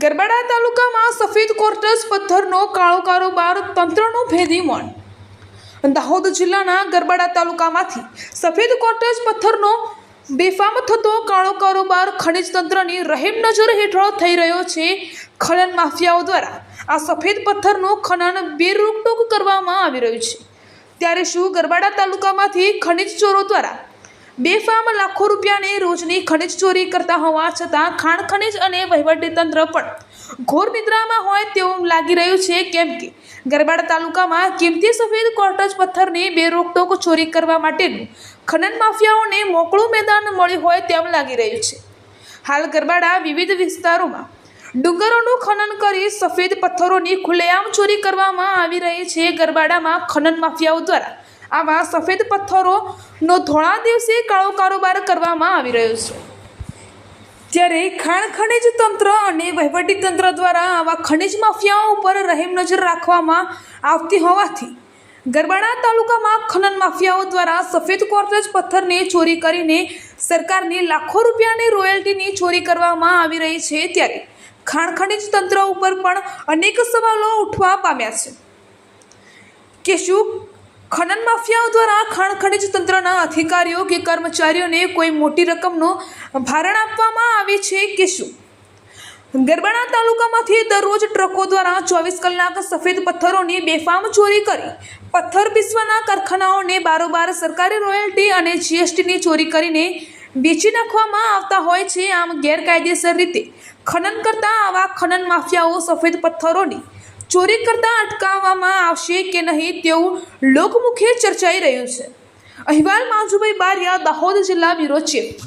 ગરબાડા તાલુકામાં સફેદ કોર્ટસ પથ્થરનો કાળો કારોબાર તંત્રનું ભેદી મૌન। દાહોદ જિલ્લાના ગરબાડા તાલુકામાંથી સફેદ કોર્ટસ પથ્થરનો બેફામ થતો કાળો કારોબાર ખનિજ તંત્રની રહેમ નજર હેઠળ થઈ રહ્યો છે। ખનન માફિયાઓ દ્વારા આ સફેદ પથ્થરનું ખનન બેરોકટોક કરવામાં આવી રહ્યું છે। ત્યારે શું ગરબાડા તાલુકામાંથી ખનિજ ચોરો દ્વારા બેફામ લાખો રૂપિયાની રોજની ખનિજ ચોરી કરતા હોવા છતાં ખાણ ખનિજ અને વહીવટી તંત્ર પણ ઘોર નિદ્રામાં હોય તેવું લાગી રહ્યું છે, કેમ કે ગરબાડા તાલુકામાં કિંમતી સફેદ કોર્ટસ પથ્થરની બેરોકટોક ચોરી કરવા માટેનું ખનન માફિયાઓને મોકળું મેદાન મળ્યું હોય તેમ લાગી રહ્યું છે। હાલ ગરબાડા વિવિધ વિસ્તારોમાં ડુંગરોનું ખનન કરી સફેદ પથ્થરોની ખુલ્લેઆમ ચોરી કરવામાં આવી રહી છે। ગરબાડામાં ખનન માફિયાઓ દ્વારા આવા સફેદ પથ્થરોનો ધોળા દિવસે કાળો કારોબાર કરવામાં આવી રહ્યો છે। ત્યારે ખાણ ખનિજ તંત્ર અને વહીવટી તંત્ર દ્વારા આવા ખનિજ માફિયાઓ ઉપર રહેમ નજર રાખવામાં આવતી હોવાથી ગરબાડા તાલુકામાં ખનન માફિયાઓ દ્વારા સફેદ કોર્ટસ પથ્થરની ચોરી કરીને સરકારની લાખો રૂપિયાની રોયલ્ટીની ચોરી કરવામાં આવી રહી છે। ત્યારે ખાણ ખનિજ તંત્ર ઉપર પણ અનેક સવાલો ઉઠવા પામ્યા છે કે શું ખનન માફિયાઓ દ્વારા ખાણ ખનિજ તંત્રના અધિકારીઓ કે કર્મચારીઓને કોઈ મોટી રકમનું ભારણ આપવામાં આવે છે કે શું ગરબાડા તાલુકામાંથી દરરોજ ટ્રકો દ્વારા 24 કલાક સફેદ પથ્થરોની બેફામ ચોરી કરી પથ્થર પીસવાના કારખાનાઓને બારોબાર સરકારી રોયલ્ટી અને જીએસટીની ચોરી કરીને વેચી નાખવામાં આવતા હોય છે। આમ ગેરકાયદેસર રીતે ખનન કરતા આવા ખનન માફિયાઓ સફેદ પથ્થરોની ચોરી કરતા અટકાવવામાં આવશે કે નહીં તેવું લોકમુખે ચર્ચાઈ રહ્યું છે। અહેવાલ માજુભાઈ બારિયા, દાહોદ જિલ્લા બ્યુરો ચીફ।